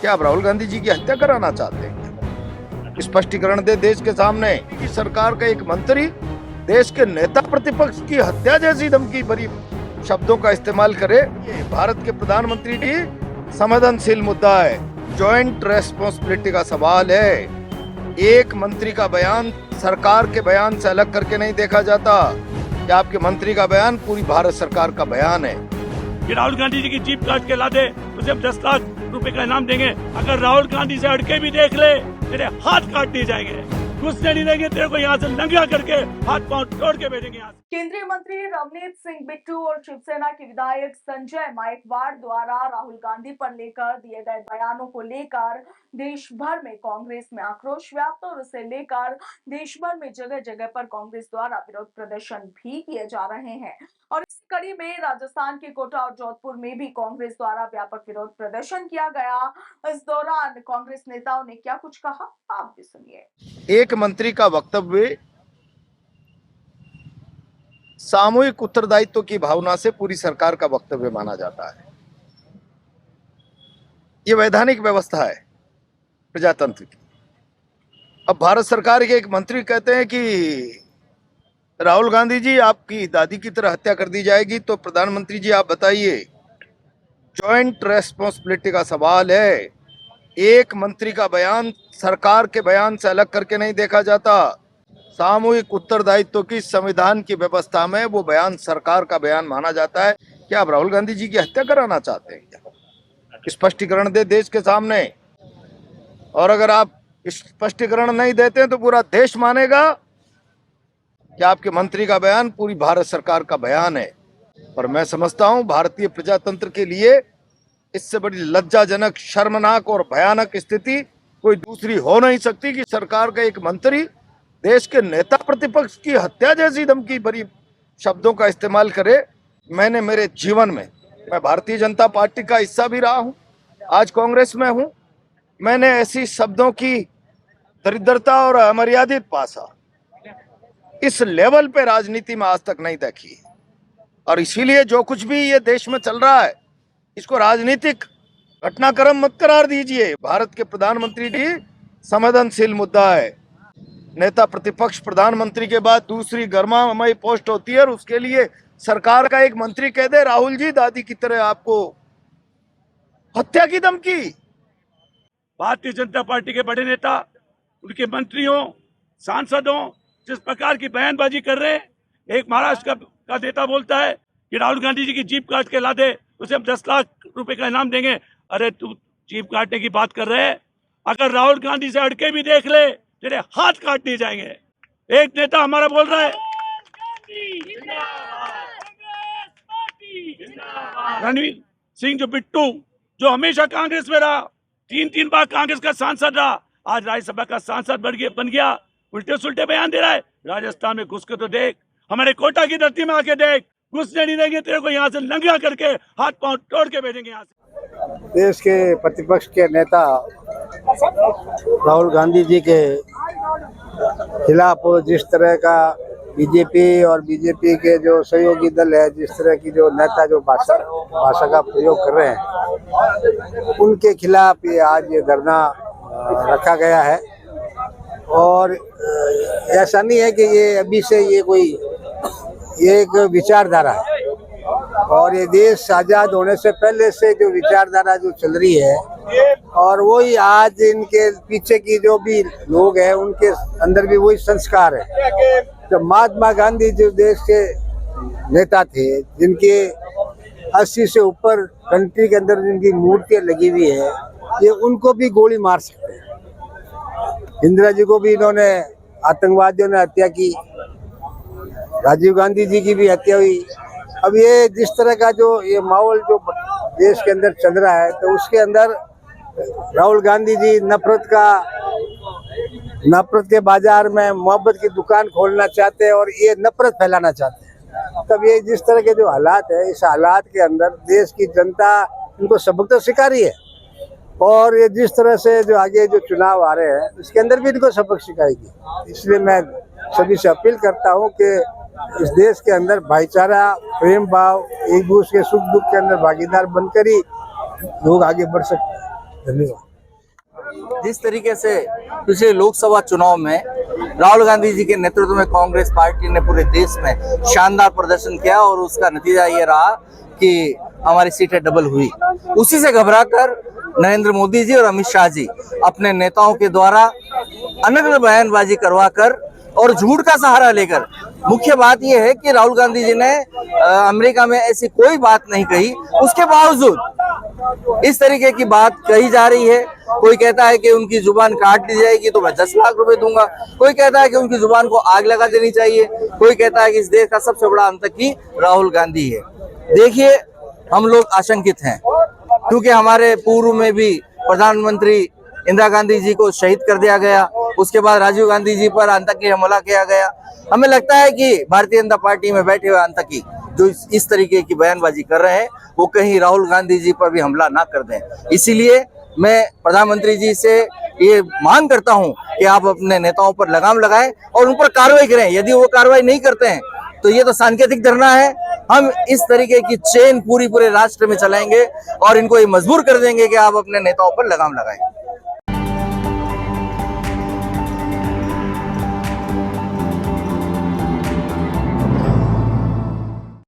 क्या आप राहुल गांधी जी की हत्या कराना चाहते हैं? स्पष्टीकरण दे देश के सामने कि सरकार का एक मंत्री देश के नेता प्रतिपक्ष की हत्या जैसी धमकी भरी शब्दों का इस्तेमाल करे। ये भारत के प्रधानमंत्री की संवेदनशील मुद्दा है, जॉइंट रेस्पॉन्सिबिलिटी का सवाल है। एक मंत्री का बयान सरकार के बयान से अलग करके नहीं देखा जाता। क्या आपके मंत्री का बयान पूरी भारत सरकार का बयान है? कि राहुल गांधी जी की जीप काट के ला दे उसे हम 10 लाख रुपए का इनाम देंगे। अगर राहुल गांधी से अड़के भी देख ले तेरे हाथ काट दिए जाएंगे, घुसने नहीं देंगे, तेरे को यहाँ से नंगा करके हाथ पांव तोड़ के भेजेंगे यहाँ से। केंद्रीय मंत्री रवनीत सिंह बिट्टू और शिवसेना के विधायक संजय मायकवाड़ द्वारा राहुल गांधी पर लेकर दिए गए बयानों को लेकर देश भर में कांग्रेस में आक्रोश व्याप्त और उसे लेकर देश भर में जगह जगह पर कांग्रेस द्वारा विरोध प्रदर्शन भी किए जा रहे हैं। और इस कड़ी में राजस्थान के कोटा और जोधपुर में भी कांग्रेस द्वारा व्यापक विरोध प्रदर्शन किया गया। इस दौरान कांग्रेस नेताओं ने क्या कुछ कहा, आप भी सुनिए। एक मंत्री का वक्तव्य सामूहिक उत्तरदायित्व की भावना से पूरी सरकार का वक्तव्य माना जाता है। ये वैधानिक व्यवस्था है प्रजातंत्र की। अब भारत सरकार के एक मंत्री कहते हैं कि राहुल गांधी जी आपकी दादी की तरह हत्या कर दी जाएगी, तो प्रधानमंत्री जी आप बताइए, जॉइंट रेस्पॉन्सिबिलिटी का सवाल है। एक मंत्री का बयान सरकार के बयान से अलग करके नहीं देखा जाता। सामूहिक उत्तरदायित्व की संविधान की व्यवस्था में वो बयान सरकार का बयान माना जाता है। क्या आप राहुल गांधी जी की हत्या कराना चाहते हैं? क्या स्पष्टीकरण दे देश के सामने, और अगर आप स्पष्टीकरण नहीं देते हैं तो पूरा देश मानेगा कि आपके मंत्री का बयान पूरी भारत सरकार का बयान है। और मैं समझता हूं भारतीय प्रजातंत्र के लिए इससे बड़ी लज्जाजनक, शर्मनाक और भयानक स्थिति कोई दूसरी हो नहीं सकती कि सरकार का एक मंत्री देश के नेता प्रतिपक्ष की हत्या जैसी धमकी भरी शब्दों का इस्तेमाल करे। मैंने मेरे जीवन में, मैं भारतीय जनता पार्टी का हिस्सा भी रहा हूं, आज कांग्रेस में हूं, मैंने ऐसी शब्दों की दरिद्रता और अमर्यादित भाषा इस लेवल पे राजनीति में आज तक नहीं देखी। और इसीलिए जो कुछ भी ये देश में चल रहा है इसको राजनीतिक घटनाक्रम मत करार दीजिए। भारत के प्रधानमंत्री की संवेदनशील मुद्दा है। नेता प्रतिपक्ष प्रधानमंत्री के बाद दूसरी गर्मामय पोस्ट होती है और उसके लिए सरकार का एक मंत्री कह दे राहुल जी दादी की तरह आपको हत्या की धमकी। भारतीय जनता पार्टी के बड़े नेता, उनके मंत्रियों, सांसदों जिस प्रकार की बयानबाजी कर रहे हैं। एक महाराष्ट्र का नेता बोलता है कि राहुल गांधी जी की जीप काट के ला दे उसे हम 10 लाख रुपए का इनाम देंगे। अरे तू जीप काटने की बात कर रहे हैं, अगर राहुल गांधी से अड़के भी देख ले तेरे हाथ काट दिए जाएंगे। एक नेता हमारा बोल रहा है, रणवीर सिंह जो बिट्टू, जो हमेशा कांग्रेस में रहा, 3 बार कांग्रेस का सांसद रहा, आज राज्यसभा का सांसद बन गया, उल्टे सुल्टे बयान दे रहा है। राजस्थान में घुस के तो देख, हमारे कोटा की धरती में आके देख, घुसने नहीं देंगे, तेरे को यहाँ से नंगा करके हाथ पांव तोड़ के भेजेंगे यहाँ से। देश के प्रतिपक्ष के नेता राहुल गांधी जी के खिलाफ जिस तरह का बीजेपी और बीजेपी के जो सहयोगी दल है, जिस तरह की जो नेता जो भाषा का प्रयोग कर रहे हैं, उनके खिलाफ ये आज ये धरना रखा गया है। और ऐसा नहीं है कि ये अभी से ये एक विचारधारा है, और ये देश आजाद होने से पहले से जो विचारधारा जो चल रही है, और वही आज इनके पीछे की जो भी लोग हैं उनके अंदर भी वही संस्कार है। जब महात्मा गांधी जो देश के नेता थे, जिनके 80 से ऊपर कंट्री के अंदर जिनकी मूर्तियां लगी हुई है, ये उनको भी गोली मार सकते हैं। इंदिरा जी को भी इन्होंने आतंकवादियों ने हत्या की, राजीव गांधी जी की भी हत्या हुई। अब ये जिस तरह का जो ये माहौल जो देश के अंदर चल रहा है, तो उसके अंदर राहुल गांधी जी नफरत के बाजार में मोहब्बत की दुकान खोलना चाहते हैं और ये नफरत फैलाना चाहते हैं। तब ये जिस तरह के जो हालात है, इस हालात के अंदर देश की जनता इनको सबक तो सिखा रही है, और ये जिस तरह से जो आगे जो चुनाव आ रहे हैं इसके अंदर भी इनको सबक सिखाएगी। इसलिए मैं सभी से अपील करता हूँ कि इस देश के अंदर भाईचारा, प्रेम भाव, एक दूसरे के सुख दुख के अंदर भागीदार बनकर ही लोग आगे बढ़ सकते हैं। धन्यवाद। जिस तरीके से पिछले लोकसभा चुनाव में राहुल गांधी जी के नेतृत्व में कांग्रेस पार्टी ने पूरे देश में शानदार प्रदर्शन किया और उसका नतीजा ये रहा कि हमारी सीटें डबल हुई, उसी से घबराकर नरेंद्र मोदी जी और अमित शाह जी अपने नेताओं के द्वारा अनर्गल बयानबाजी करवाकर और झूठ का सहारा लेकर, मुख्य बात यह है कि राहुल गांधी जी ने अमेरिका में ऐसी कोई बात नहीं कही, उसके बावजूद इस तरीके की बात कही जा रही है। कोई कहता है कि उनकी जुबान काट दी जाएगी तो मैं 10 लाख रुपए दूंगा, कोई कहता है कि उनकी जुबान को आग लगा देनी चाहिए, कोई कहता है कि इस देश का सबसे बड़ा आतंकी राहुल गांधी है। देखिए, हम लोग आशंकित हैं क्योंकि हमारे पूर्व में भी प्रधानमंत्री इंदिरा गांधी जी को शहीद कर दिया गया, उसके बाद राजीव गांधी जी पर आतंकी हमला किया गया। हमें लगता है कि भारतीय जनता पार्टी में बैठे हुए आतंकी जो इस तरीके की बयानबाजी कर रहे हैं वो कहीं राहुल गांधी जी पर भी हमला ना कर दें। इसीलिए मैं प्रधानमंत्री जी से ये मांग करता हूं कि आप अपने नेताओं पर लगाम लगाएं और उन पर कार्रवाई करें। यदि वो कार्रवाई नहीं करते हैं तो ये तो सांकेतिक धरना है। हम इस तरीके की चेन पूरे राष्ट्र में चलाएंगे और इनको ये मजबूर कर देंगे कि आप अपने नेताओं पर लगाम लगाएं।